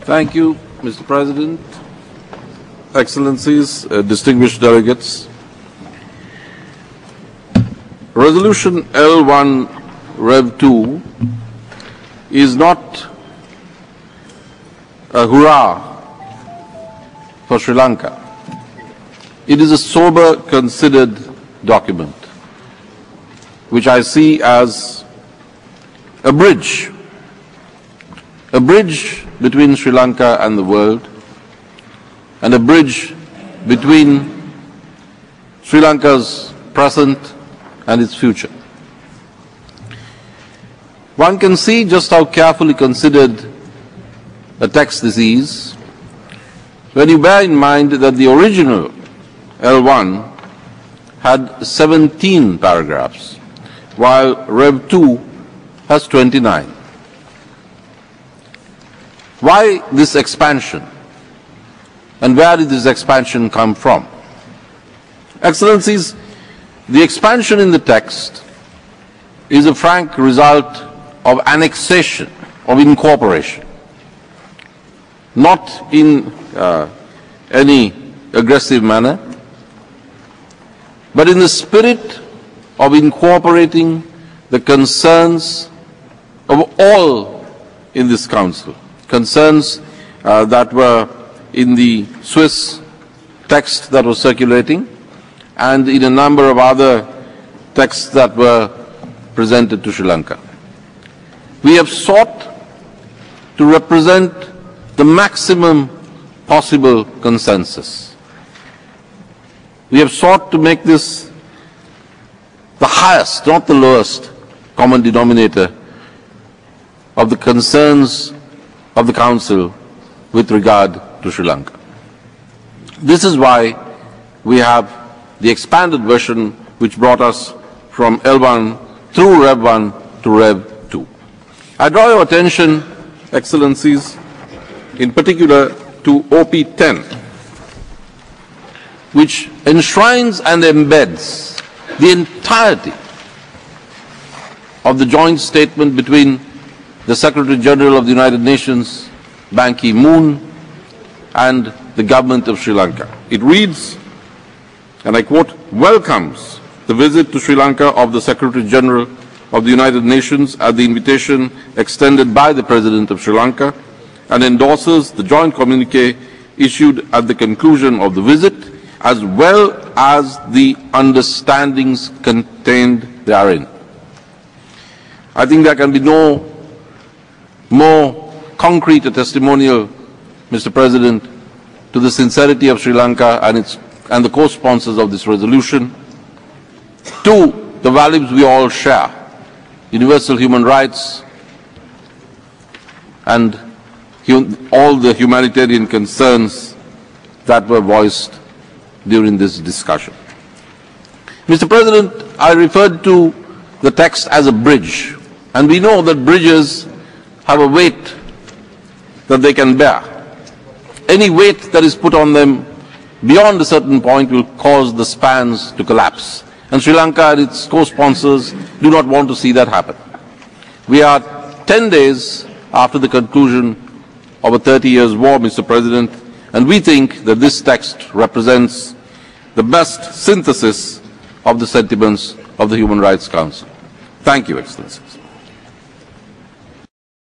Thank you, Mr. President, Excellencies, distinguished delegates. Resolution L.1 Rev.2 is not a hurrah for Sri Lanka. It is a sober, considered document, which I see as a bridge between Sri Lanka and the world, and a bridge between Sri Lanka's present and its future. One can see just how carefully considered a text this is when you bear in mind that the original L1 had 17 paragraphs, while Rev.2 has 29. Why this expansion? And where did this expansion come from? Excellencies, the expansion in the text is a frank result of annexation, of incorporation, not in any aggressive manner, but in the spirit of incorporating the concerns of all in this Council, concerns that were in the Swiss text that was circulating and in a number of other texts that were presented to Sri Lanka. We have sought to represent the maximum possible consensus. We have sought to make this the highest, not the lowest, common denominator of the concerns of the Council with regard to Sri Lanka. This is why we have the expanded version which brought us from L1 through Rev.1 to Rev.2. I draw your attention, Excellencies, in particular to OP10, which enshrines and embeds the entirety of the joint statement between the Secretary General of the United Nations, Ban Ki-moon, and the government of Sri Lanka. It reads, and I quote, "Welcomes the visit to Sri Lanka of the Secretary General of the United Nations at the invitation extended by the President of Sri Lanka, and endorses the joint communique issued at the conclusion of the visit, as well as the understandings contained therein." I think there can be no more concrete a testimonial, Mr. President, to the sincerity of Sri Lanka and the co-sponsors of this resolution, to the values we all share, universal human rights and all the humanitarian concerns that were voiced during this discussion. Mr. President, I referred to the text as a bridge, and we know that bridges have a weight that they can bear. Any weight that is put on them beyond a certain point will cause the spans to collapse. And Sri Lanka and its co-sponsors do not want to see that happen. We are 10 days after the conclusion of a 30 years war, Mr. President, and we think that this text represents the best synthesis of the sentiments of the Human Rights Council. Thank you, Excellencies.